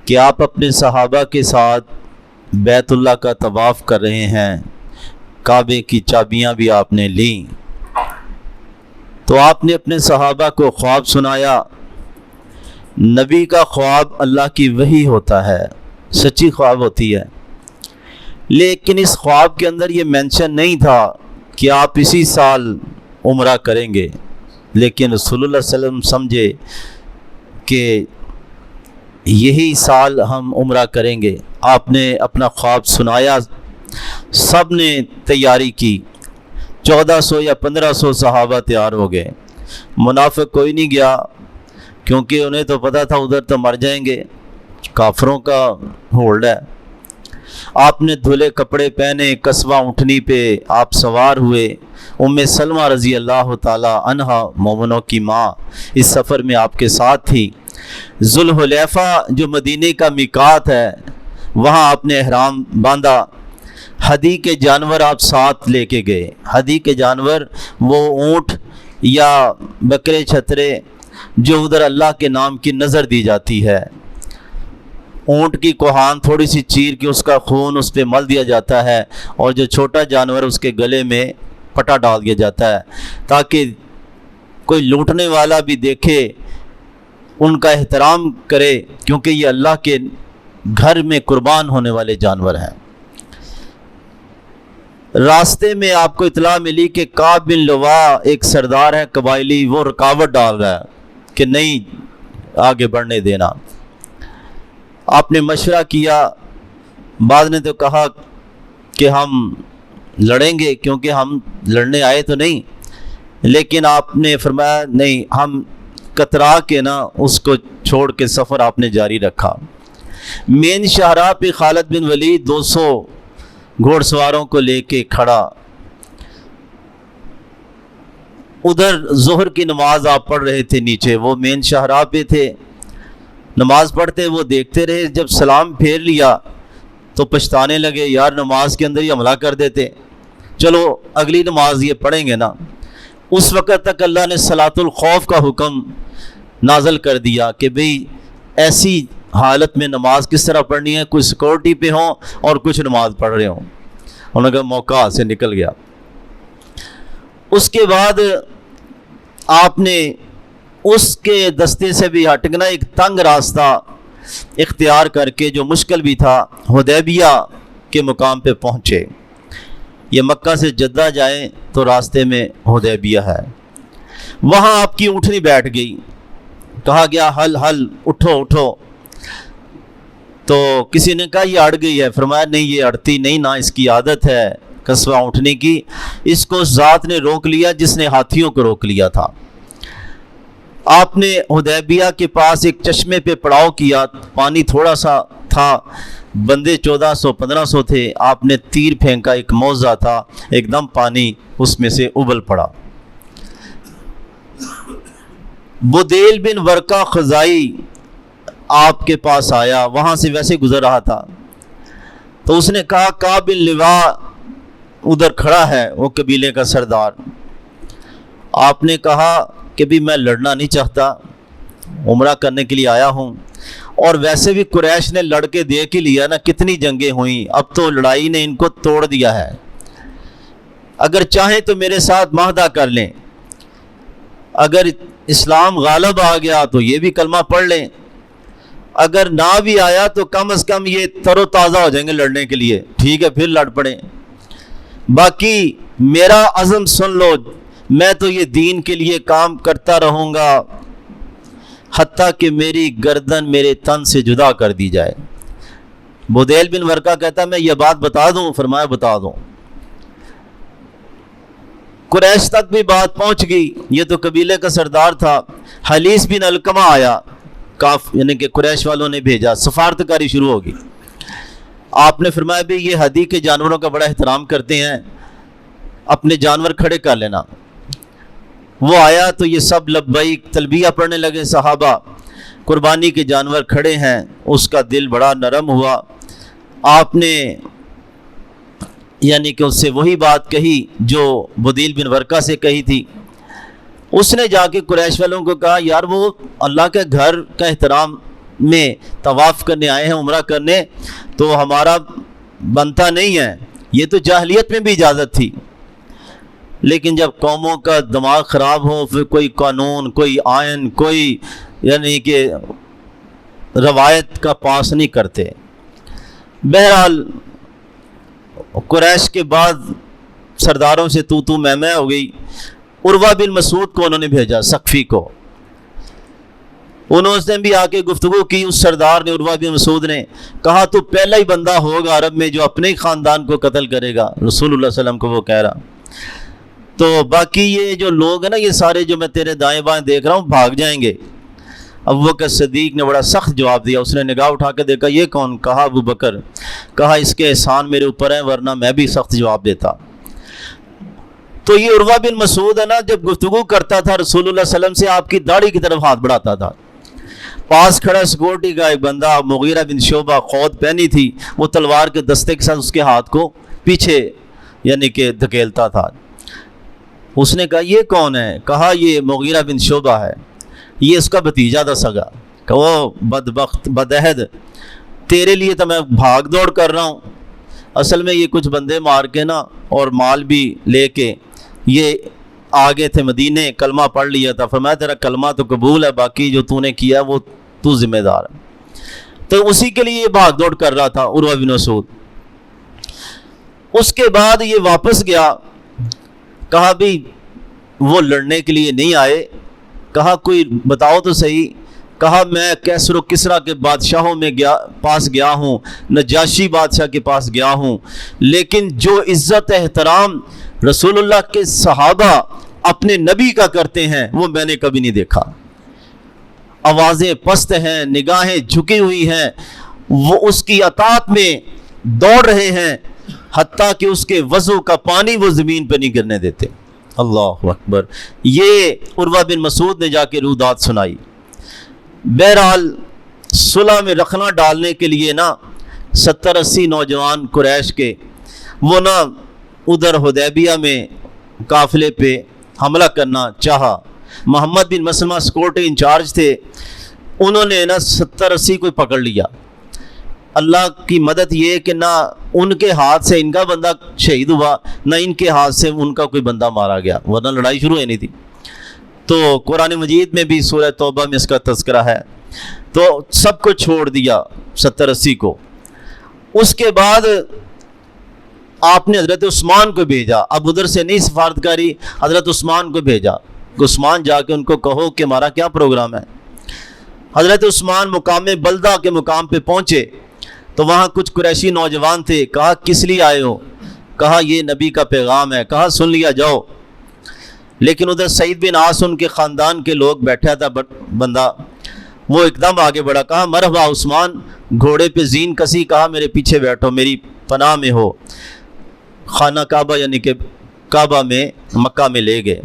کہ آپ اپنے صحابہ کے ساتھ بیت اللہ کا طواف کر رہے ہیں، کعبے کی چابیاں بھی آپ نے لیں، تو آپ نے اپنے صحابہ کو خواب سنایا۔ نبی کا خواب اللہ کی وحی ہوتا ہے، سچی خواب ہوتی ہے، لیکن اس خواب کے اندر یہ مینشن نہیں تھا کہ آپ اسی سال عمرہ کریں گے، لیکن رسول اللہ صلی اللہ علیہ وسلم سمجھے کہ یہی سال ہم عمرہ کریں گے۔ آپ نے اپنا خواب سنایا، سب نے تیاری کی، 1400 یا 1500 صحابہ تیار ہو گئے۔ منافق کوئی نہیں گیا، کیونکہ انہیں تو پتہ تھا ادھر تو مر جائیں گے، کافروں کا ہولڈ ہے۔ آپ نے دھلے کپڑے پہنے، قصبہ اونٹنی پہ آپ سوار ہوئے۔ ام سلمہ رضی اللہ تعالی عنہا مومنوں کی ماں اس سفر میں آپ کے ساتھ تھی۔ ذوالحلیفہ جو مدینے کا میقات ہے، وہاں آپ نے احرام باندھا۔ ہدی کے جانور آپ ساتھ لے کے گئے۔ ہدی کے جانور وہ اونٹ یا بکرے چھترے جو ادھر اللہ کے نام کی نظر دی جاتی ہے۔ اونٹ کی کوہان تھوڑی سی چیر کے اس کا خون اس پہ مل دیا جاتا ہے، اور جو چھوٹا جانور اس کے گلے میں پٹا ڈال دیا جاتا ہے، تاکہ کوئی لوٹنے والا بھی دیکھے، ان کا احترام کرے، کیونکہ یہ اللہ کے گھر میں قربان ہونے والے جانور ہیں۔ راستے میں آپ کو اطلاع ملی کہ کعب بن لوا ایک سردار ہے قبائلی، وہ رکاوٹ ڈال رہا ہے کہ نہیں آگے بڑھنے دینا۔ آپ نے مشورہ کیا، بعد نے تو کہا کہ ہم لڑیں گے، کیونکہ ہم لڑنے آئے تو نہیں، لیکن آپ نے فرمایا نہیں، ہم کترا کے نا اس کو چھوڑ کے سفر آپ نے جاری رکھا۔ مین شاہراہ پہ خالد بن ولید 200 گھوڑ سواروں کو لے کے کھڑا۔ ادھر ظہر کی نماز آپ پڑھ رہے تھے، نیچے وہ مین شاہراہ پہ تھے، نماز پڑھتے وہ دیکھتے رہے۔ جب سلام پھیر لیا تو پچھتانے لگے، یار نماز کے اندر ہی حملہ کر دیتے، چلو اگلی نماز یہ پڑھیں گے نا۔ اس وقت تک اللہ نے صلاۃ الخوف کا حکم نازل کر دیا کہ بھئی ایسی حالت میں نماز کس طرح پڑھنی ہے، کوئی سیکورٹی پہ ہوں اور کچھ نماز پڑھ رہے ہوں۔ انہوں نے کہا موقع سے نکل گیا۔ اس کے بعد آپ نے اس کے دستے سے بھی ہٹنا ایک تنگ راستہ اختیار کر کے، جو مشکل بھی تھا، حدیبیہ کے مقام پہ پہنچے۔ یہ مکہ سے جدہ جائیں تو راستے میں حدیبیہ ہے، وہاں آپ کی اونٹنی بیٹھ گئی۔ کہا گیا ہل ہل، اٹھو اٹھو، تو کسی نے کہا یہ اڑ گئی ہے۔ فرمایا نہیں، یہ اڑتی نہیں، نہ اس کی عادت ہے قصبہ اونٹنی کی، اس کو ذات نے روک لیا جس نے ہاتھیوں کو روک لیا تھا۔ آپ نے حدیبیہ کے پاس ایک چشمے پہ پڑاؤ کیا، پانی تھوڑا سا تھا، بندے 1400-1500 تھے۔ آپ نے تیر پھینکا، ایک موزہ تھا، ایک دم پانی اس میں سے ابل پڑا۔ بدیل بن ورقہ خزائی آپ کے پاس آیا، وہاں سے ویسے گزر رہا تھا، تو اس نے کہا کعب بن لوا ادھر کھڑا ہے، وہ قبیلے کا سردار۔ آپ نے کہا کہ بھی میں لڑنا نہیں چاہتا، عمرہ کرنے کے لیے آیا ہوں، اور ویسے بھی قریش نے لڑ کے دیکھ ہی لیا نا، کتنی جنگیں ہوئیں، اب تو لڑائی نے ان کو توڑ دیا ہے۔ اگر چاہیں تو میرے ساتھ معاہدہ کر لیں، اگر اسلام غالب آ گیا تو یہ بھی کلمہ پڑھ لیں، اگر نہ بھی آیا تو کم از کم یہ تر و تازہ ہو جائیں گے لڑنے کے لیے، ٹھیک ہے پھر لڑ پڑیں، باقی میرا عزم سن لو، میں تو یہ دین کے لیے کام کرتا رہوں گا حتیٰ کہ میری گردن میرے تن سے جدا کر دی جائے۔ بدیل بن ورقہ کہتا میں یہ بات بتا دوں؟ فرمایا بتا دوں۔ قریش تک بھی بات پہنچ گئی، یہ تو قبیلے کا سردار تھا۔ حلیس بن علقمہ آیا، یعنی کہ قریش والوں نے بھیجا، سفارتکاری شروع ہوگی۔ آپ نے فرمایا بھی یہ ہدی کے جانوروں کا بڑا احترام کرتے ہیں، اپنے جانور کھڑے کر لینا۔ وہ آیا تو یہ سب لبیک تلبیہ پڑھنے لگے صحابہ، قربانی کے جانور کھڑے ہیں، اس کا دل بڑا نرم ہوا۔ آپ نے یعنی کہ اس سے وہی بات کہی جو بدیل بن ورقہ سے کہی تھی۔ اس نے جا کے قریش والوں کو کہا یار وہ اللہ کے گھر کا احترام میں طواف کرنے آئے ہیں، عمرہ کرنے، تو ہمارا بنتا نہیں ہے۔ یہ تو جاہلیت میں بھی اجازت تھی، لیکن جب قوموں کا دماغ خراب ہو، پھر کوئی قانون، کوئی آئین، کوئی یعنی کہ روایت کا پاس نہیں کرتے۔ بہرحال قریش کے بعد سرداروں سے تو میں ہو گئی۔ عروہ بن مسعود کو انہوں نے بھیجا، ثقفی کو، انہوں نے بھی آ کے گفتگو کی۔ اس سردار نے، عروہ بن مسعود نے کہا تو پہلا ہی بندہ ہوگا عرب میں جو اپنے ہی خاندان کو قتل کرے گا، رسول اللہ صلی اللہ علیہ وسلم کو وہ کہہ رہا۔ تو باقی یہ جو لوگ ہیں نا، یہ سارے جو میں تیرے دائیں بائیں دیکھ رہا ہوں بھاگ جائیں گے۔ ابوبکر صدیق نے بڑا سخت جواب دیا، اس نے نگاہ اٹھا کے دیکھا یہ کون؟ کہا ابوبکر۔ کہا اس کے احسان میرے اوپر ہیں، ورنہ میں بھی سخت جواب دیتا۔ تو یہ عروہ بن مسعود ہے نا، جب گفتگو کرتا تھا رسول اللہ صلی اللہ علیہ وسلم سے، آپ کی داڑھی کی طرف ہاتھ بڑھاتا تھا۔ پاس کھڑا سیکورٹی کا ایک بندہ، مغیرہ بن شعبہ، خود پہنی تھی، وہ تلوار کے دستے کے ساتھ اس کے ہاتھ کو پیچھے یعنی کہ دھکیلتا تھا۔ اس نے کہا یہ کون ہے؟ کہا یہ مغیرہ بن شعبہ ہے، یہ اس کا بھتیجا تھا سگا۔ کہ وہ بدبخت بدعہد، تیرے لیے تو میں بھاگ دوڑ کر رہا ہوں، اصل میں یہ کچھ بندے مار کے نا اور مال بھی لے کے یہ آگے تھے مدینے، کلمہ پڑھ لیا تھا۔ فرمایا تیرا کلمہ تو قبول ہے، باقی جو تو نے کیا وہ تو ذمہ دار ہے۔ تو اسی کے لیے یہ بھاگ دوڑ کر رہا تھا عروہ بن مسعود۔ اس کے بعد یہ واپس گیا، کہا بھی وہ لڑنے کے لیے نہیں آئے۔ کہا کوئی بتاؤ تو صحیح۔ کہا میں کیسر و کسریٰ کے بادشاہوں میں پاس گیا ہوں، نجاشی بادشاہ کے پاس گیا ہوں، لیکن جو عزت احترام رسول اللہ کے صحابہ اپنے نبی کا کرتے ہیں وہ میں نے کبھی نہیں دیکھا۔ آوازیں پست ہیں، نگاہیں جھکی ہوئی ہیں، وہ اس کی اطاعت میں دوڑ رہے ہیں، حتیٰ کہ اس کے وضو کا پانی وہ زمین پہ نہیں گرنے دیتے۔ اللہ اکبر۔ یہ عروہ بن مسعود نے جا کے رودات سنائی۔ بہرحال صلح میں رکھنا ڈالنے کے لیے نا 70-80 نوجوان قریش کے وہ نا ادھر حدیبیہ میں قافلے پہ حملہ کرنا چاہا۔ محمد بن مسلمہ سیکورٹی انچارج تھے، انہوں نے نا 70-80 کو پکڑ لیا۔ اللہ کی مدد یہ کہ نہ ان کے ہاتھ سے ان کا بندہ شہید ہوا، نہ ان کے ہاتھ سے ان کا کوئی بندہ مارا گیا، ورنہ لڑائی شروع ہی نہیں تھی۔ تو قرآن مجید میں بھی سورہ توبہ میں اس کا تذکرہ ہے۔ تو سب کو چھوڑ دیا 70-80 کو۔ اس کے بعد آپ نے حضرت عثمان کو بھیجا، اب ادھر سے نہیں سفارتکاری، حضرت عثمان کو بھیجا کہ عثمان جا کے ان کو کہو کہ ہمارا کیا پروگرام ہے۔ حضرت عثمان مقام بلدہ کے مقام پہ پہنچے تو وہاں کچھ قریشی نوجوان تھے۔ کہا کس لیے آئے ہو؟ کہا یہ نبی کا پیغام ہے۔ کہا سن لیا جاؤ۔ لیکن ادھر سعید بن عاص ان کے خاندان کے لوگ بیٹھا تھا بندہ، وہ ایک دم آگے بڑھا، کہا مرحبا عثمان، گھوڑے پہ زین کسی، کہا میرے پیچھے بیٹھو، میری پناہ میں ہو۔ خانہ کعبہ یعنی کہ کعبہ میں مکہ میں لے گئے۔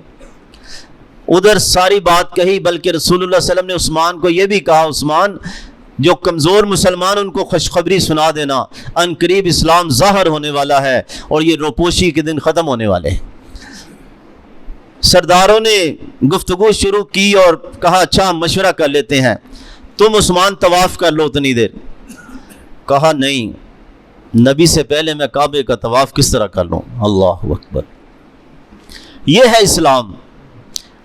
ادھر ساری بات کہی، بلکہ رسول اللہ صلی اللہ علیہ وسلم نے عثمان کو یہ بھی کہا عثمان جو کمزور مسلمان ان کو خوشخبری سنا دینا، ان قریب اسلام ظاہر ہونے والا ہے اور یہ روپوشی کے دن ختم ہونے والے ہیں۔ سرداروں نے گفتگو شروع کی اور کہا اچھا ہم مشورہ کر لیتے ہیں، تم عثمان طواف کر لو اتنی دیر۔ کہا نہیں، نبی سے پہلے میں کعبے کا طواف کس طرح کر لوں؟ اللہ اکبر۔ یہ ہے اسلام۔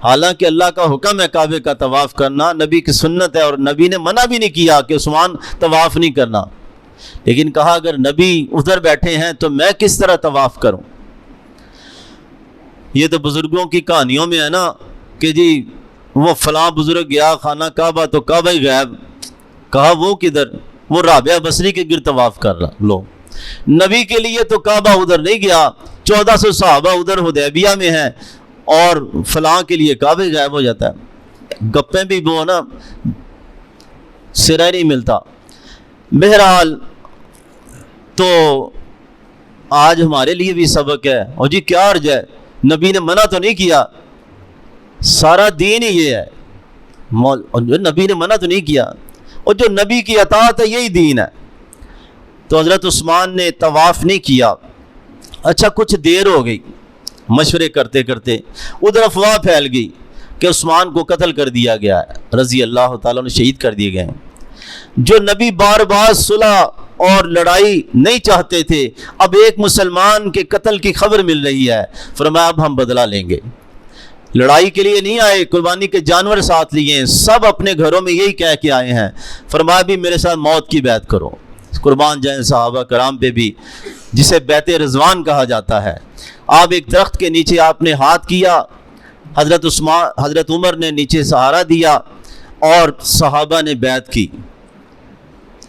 حالانکہ اللہ کا حکم ہے کعبے کا طواف کرنا، نبی کی سنت ہے، اور نبی نے منع بھی نہیں کیا کہ عثمان طواف نہیں کرنا، لیکن کہا اگر نبی ادھر بیٹھے ہیں تو میں کس طرح طواف کروں؟ یہ تو بزرگوں کی کہانیوں میں ہے نا کہ جی وہ فلاں بزرگ گیا خانہ کعبہ تو کعبہ ہی غائب۔ کہا وہ کدھر؟ وہ رابعہ بصری کے گرد طواف کر رہا۔ لو، نبی کے لیے تو کعبہ ادھر نہیں گیا، 1400 صحابہ ادھر حدیبیہ میں ہیں اور فلاں کے لیے کعبہ غائب ہو جاتا ہے۔ گپیں بھی وہ نا سرا نہیں ملتا۔ بہرحال تو آج ہمارے لیے بھی سبق ہے، اور جی کیا عرض ہے، نبی نے منع تو نہیں کیا، سارا دین ہی یہ ہے، جو نبی نے منع تو نہیں کیا، اور جو نبی کی اطاعت ہے یہی دین ہے۔ تو حضرت عثمان نے طواف نہیں کیا۔ اچھا کچھ دیر ہو گئی مشورے کرتے کرتے، ادھر افواہ پھیل گئی کہ عثمان کو قتل کر دیا گیا ہے، رضی اللہ تعالیٰ نے شہید کر دیے گئے ہیں۔ جو نبی بار بار صلح اور لڑائی نہیں چاہتے تھے، اب ایک مسلمان کے قتل کی خبر مل رہی ہے، فرمایا اب ہم بدلہ لیں گے۔ لڑائی کے لیے نہیں آئے، قربانی کے جانور ساتھ لیے ہیں، سب اپنے گھروں میں یہی کہہ کے آئے ہیں، فرمایا بھی میرے ساتھ موت کی بیعت کرو۔ قربان جائیں صحابہ کرام پہ بھی، جسے بیعت رضوان کہا جاتا ہے۔ آپ ایک درخت کے نیچے آپ نے ہاتھ کیا، حضرت عمر نے نیچے سہارا دیا اور صحابہ نے بیعت کی۔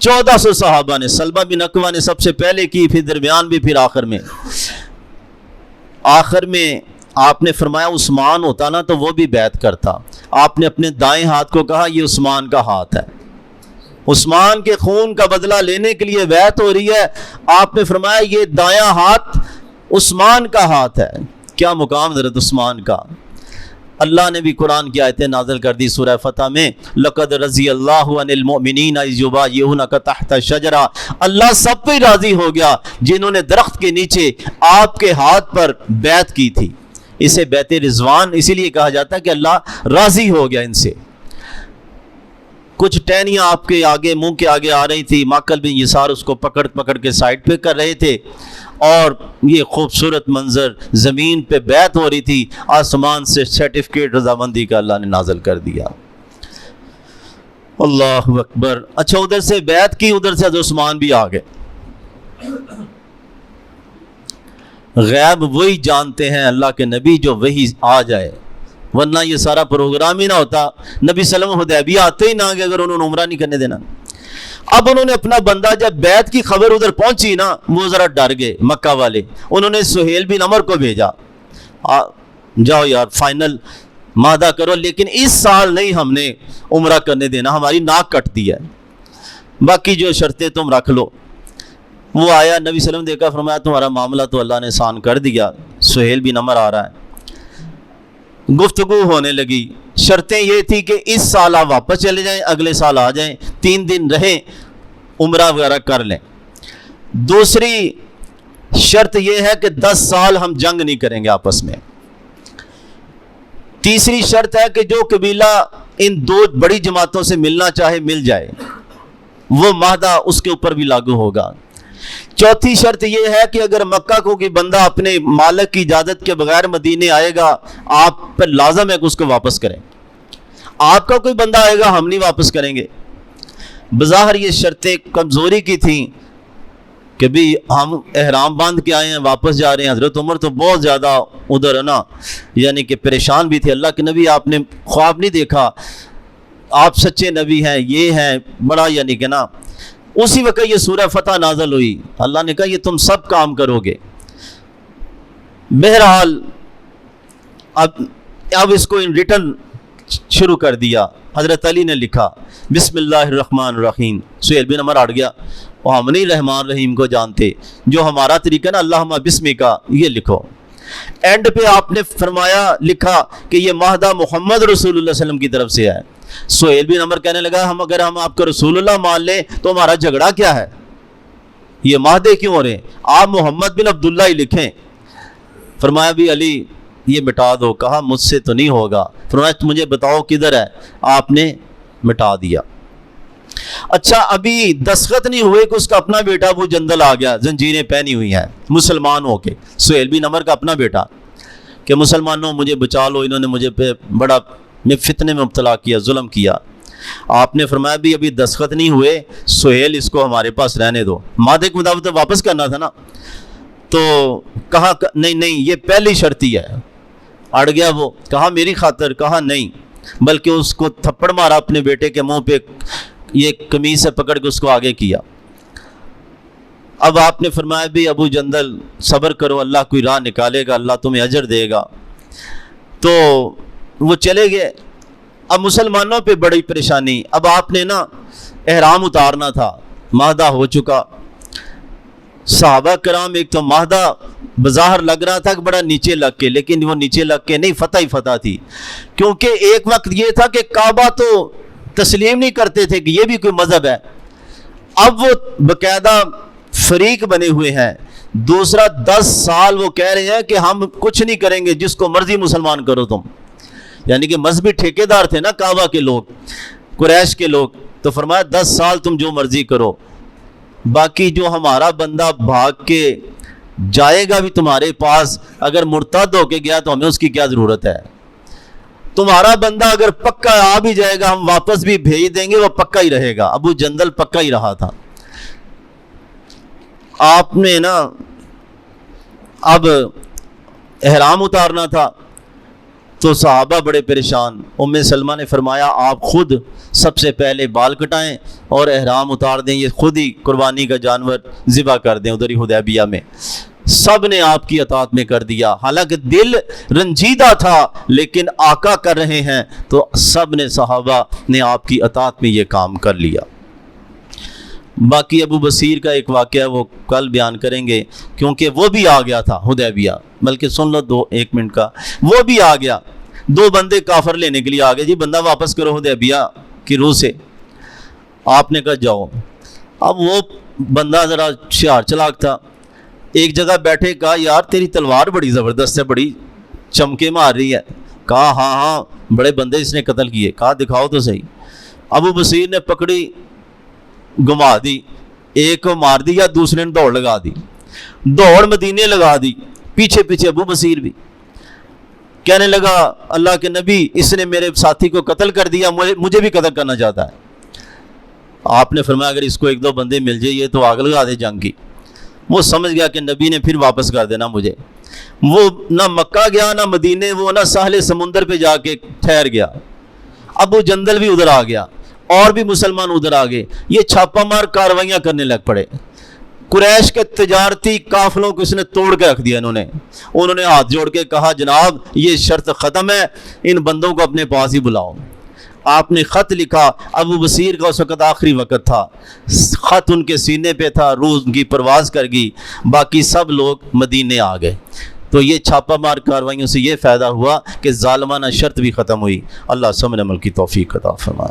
1400 صحابہ نے، سلمہ بن اکوہ نے سب سے پہلے کی، پھر درمیان بھی، پھر آخر میں آپ نے فرمایا عثمان ہوتا نا تو وہ بھی بیعت کرتا۔ آپ نے اپنے دائیں ہاتھ کو کہا یہ عثمان کا ہاتھ ہے، عثمان کے خون کا بدلہ لینے کے لیے بیعت ہو رہی ہے۔ آپ نے فرمایا یہ دایاں ہاتھ عثمان کا ہاتھ ہے۔ کیا مقام حضرت عثمان کا! اللہ نے بھی قرآن کی آیتیں نازل کر دی سورہ فتح میں، لَقَدْ رَضِيَ اللَّهُ عَنِ الْمُؤْمِنِينَ إِذْ يُبَايِعُونَكَ تَحْتَ الشَّجَرَةِ، اللہ سب پہ راضی ہو گیا جنہوں نے درخت کے نیچے آپ کے ہاتھ پر بیعت کی تھی۔ اسے بیعت رضوان اسی لیے کہا جاتا ہے کہ اللہ راضی ہو گیا ان سے۔ کچھ ٹہنیاں آپ کے آگے، منہ کے آگے آ رہی تھی، ماکل بن یسار اس کو پکڑ کے سائڈ پہ کر رہے تھے، اور یہ خوبصورت منظر، زمین پہ بیعت ہو رہی تھی، آسمان سے سرٹیفکیٹ رضامندی کا اللہ نے نازل کر دیا۔ اللہ اکبر۔ اچھا، ادھر سے بیعت کی، ادھر سے حضرت عثمان بھی آ گئے۔ غیب وہی جانتے ہیں اللہ کے نبی جو وہی آ جائے، ورنہ یہ سارا پروگرام ہی نہ ہوتا، نبی صلی اللہ علیہ وسلم حدیبیہ آتے ہی نہ کہ اگر انہوں نے عمرہ نہیں کرنے دینا۔ اب انہوں نے اپنا بندہ، جب بیعت کی خبر ادھر پہنچی نا، وہ ذرا ڈر گئے مکہ والے، انہوں نے سہیل بن عمر کو بھیجا، جاؤ یار فائنل معاہدہ کرو، لیکن اس سال نہیں ہم نے عمرہ کرنے دینا، ہماری ناک کٹ دی ہے، باقی جو شرطیں تم رکھ لو۔ وہ آیا، نبی صلی اللہ علیہ وسلم دیکھا، فرمایا تمہارا معاملہ تو اللہ نے آسان کر دیا، سہیل بن عمر آ رہا ہے۔ گفتگو ہونے لگی، شرطیں یہ تھی کہ اس سال آپ واپس چلے جائیں، اگلے سال آ جائیں، 3 دن رہیں، عمرہ وغیرہ کر لیں۔ دوسری شرط یہ ہے کہ 10 سال ہم جنگ نہیں کریں گے آپس میں۔ تیسری شرط ہے کہ جو قبیلہ ان 2 بڑی جماعتوں سے ملنا چاہے مل جائے، وہ معاہدہ اس کے اوپر بھی لاگو ہوگا۔ چوتھی شرط یہ ہے کہ اگر مکہ کو کوئی بندہ اپنے مالک کی اجازت کے بغیر مدینے آئے گا، آپ پر لازم ہے کہ اس کو واپس کریں۔ آپ کا کوئی بندہ آئے گا، ہم نہیں واپس کریں گے۔ بظاہر یہ شرطیں کمزوری کی تھیں کہ بھی ہم احرام باندھ کے آئے ہیں، واپس جا رہے ہیں۔ حضرت عمر تو بہت زیادہ ادھر ہے نا، یعنی کہ پریشان بھی تھے۔ اللہ کے نبی آپ نے خواب نہیں دیکھا، آپ سچے نبی ہیں، یہ ہیں، بڑا یعنی کہ نا۔ اسی وقت یہ سورہ فتح نازل ہوئی، اللہ نے کہا یہ تم سب کام کرو گے۔ بہرحال اب اس کو ان ریٹن شروع کر دیا۔ حضرت علی نے لکھا بسم اللہ الرحمن الرحیم۔ سہیل بن عمر اڑ گیا، وہ ہم نہیں رحمان رحیم کو جانتے، جو ہمارا طریقہ نا اللہم بسمی کا، یہ لکھو۔ اینڈ پہ آپ نے فرمایا، لکھا کہ یہ معاہدہ محمد رسول اللہ صلی اللہ علیہ وسلم کی طرف سے ہے۔ سہیل بن عمر کہنے لگا اگر ہم آپ کا رسول اللہ مان لیں تو ہمارا جھگڑا کیا ہے، یہ معاہدے کیوں ہو رہے ہیں، آپ محمد بن عبداللہ ہی لکھیں۔ فرمایا بھی علی یہ مٹا دو، کہا مجھ سے تو نہیں ہوگا۔ فرمایا مجھے بتاؤ کدھر ہے، آپ نے مٹا دیا۔ اچھا، ابھی دستخط نہیں ہوئے کہ اس کا اپنا بیٹا ابو جندل آ گیا، زنجیریں پہنی ہوئی ہیں مسلمان ہو کے، سہیل بن عمر کا اپنا بیٹا، کہ مسلمانوں مجھے بچا لو، انہوں نے مجھے پہ بڑا فتنے میں مبتلا کیا، ظلم کیا۔ آپ نے فرمایا بھی ابھی دستخط نہیں ہوئے، سہیل اس کو ہمارے پاس رہنے دو، معاہدے کے مطابق تو واپس کرنا تھا نا۔ تو کہا نہیں یہ پہلی شرط ہی ہے۔ اڑ گیا وہ، کہا میری خاطر، کہا نہیں، بلکہ اس کو تھپڑ مارا اپنے بیٹے کے منہ پہ، یہ قمیض سے پکڑ کے اس کو آگے کیا۔ اب آپ نے فرمایا بھی ابو جندل صبر کرو، اللہ کوئی راہ نکالے گا، اللہ تمہیں اجر دے گا۔ تو وہ چلے گئے۔ اب مسلمانوں پہ بڑی پریشانی، اب آپ نے نا احرام اتارنا تھا، معاہدہ ہو چکا۔ صحابہ کرام ایک تو معاہدہ بظاہر لگ رہا تھا کہ بڑا نیچے لگ کے، لیکن وہ نیچے لگ کے نہیں، فتح ہی فتح تھی، کیونکہ ایک وقت یہ تھا کہ کعبہ تو تسلیم نہیں کرتے تھے کہ یہ بھی کوئی مذہب ہے، اب وہ باقاعدہ فریق بنے ہوئے ہیں۔ دوسرا 10 سال وہ کہہ رہے ہیں کہ ہم کچھ نہیں کریں گے، جس کو مرضی مسلمان کرو تم، یعنی کہ مذہبی ٹھیکیدار تھے نا کعبہ کے لوگ، قریش کے لوگ، تو فرمایا 10 سال تم جو مرضی کرو، باقی جو ہمارا بندہ بھاگ کے جائے گا بھی تمہارے پاس، اگر مرتد ہو کے گیا تو ہمیں اس کی کیا ضرورت ہے؟ تمہارا بندہ اگر پکا آ بھی جائے گا ہم واپس بھی بھیج دیں گے، وہ پکا ہی رہے گا۔ ابو جندل پکا ہی رہا تھا۔ آپ نے نا اب احرام اتارنا تھا تو صحابہ بڑے پریشان۔ ام سلمہ نے فرمایا آپ خود سب سے پہلے بال کٹائیں اور احرام اتار دیں، یہ خود ہی قربانی کا جانور ذبح کر دیں۔ ادھر ہی حدیبیہ میں سب نے آپ کی اطاعت میں کر دیا، حالانکہ دل رنجیدہ تھا لیکن آقا کر رہے ہیں تو سب نے صحابہ نے آپ کی اطاعت میں یہ کام کر لیا۔ باقی ابو بصیر کا ایک واقعہ وہ کل بیان کریں گے، کیونکہ وہ بھی آ گیا تھا حدیبیہ، بلکہ سن لو ایک منٹ کا، وہ بھی آ گیا۔ 2 بندے کافر لینے کے لیے آ گئے، جی بندہ واپس کرو حدیبیہ کی روح سے۔ آپ نے کہا جاؤ۔ اب وہ بندہ ذرا ہوشیار چلاک تھا، ایک جگہ بیٹھے، کہا یار تیری تلوار بڑی زبردست ہے، بڑی چمکے مار رہی ہے۔ کہا ہاں بڑے بندے اس نے قتل کیے۔ کہا دکھاؤ تو صحیح۔ ابو بصیر نے پکڑی، گھما دی، ایک کو مار دیا، دوسرے نے دوڑ لگا دی، دوڑ مدینے لگا دی، پیچھے پیچھے ابو بصیر بھی۔ کہنے لگا اللہ کے نبی اس نے میرے ساتھی کو قتل کر دیا، مجھے بھی قتل کرنا چاہتا ہے۔ آپ نے فرمایا اگر اس کو 1-2 بندے مل جائے یہ تو آگ لگا دے جنگ کی۔ وہ سمجھ گیا کہ نبی نے پھر واپس کر دینا مجھے۔ وہ نہ مکہ گیا نہ مدینے، وہ نہ ساحل سمندر پہ جا کے ٹھہر گیا۔ ابو جندل بھی ادھر آ گیا، اور بھی مسلمان ادھر آ گئے، یہ چھاپہ مار کاروائیاں کرنے لگ پڑے۔ قریش کے تجارتی قافلوں کو اس نے توڑ کے رکھ دیا۔ انہوں نے ہاتھ جوڑ کے کہا جناب یہ شرط ختم ہے، ان بندوں کو اپنے پاس ہی بلاؤ۔ آپ نے خط لکھا، ابو بصیر کا اس وقت آخری وقت تھا، خط ان کے سینے پہ تھا، روح ان کی پرواز کر گئی، باقی سب لوگ مدینے آ گئے۔ تو یہ چھاپہ مار کاروائیوں سے یہ فائدہ ہوا کہ ظالمانہ شرط بھی ختم ہوئی۔ اللہ سمجھ عمل کی توفیق عطا فرمائے۔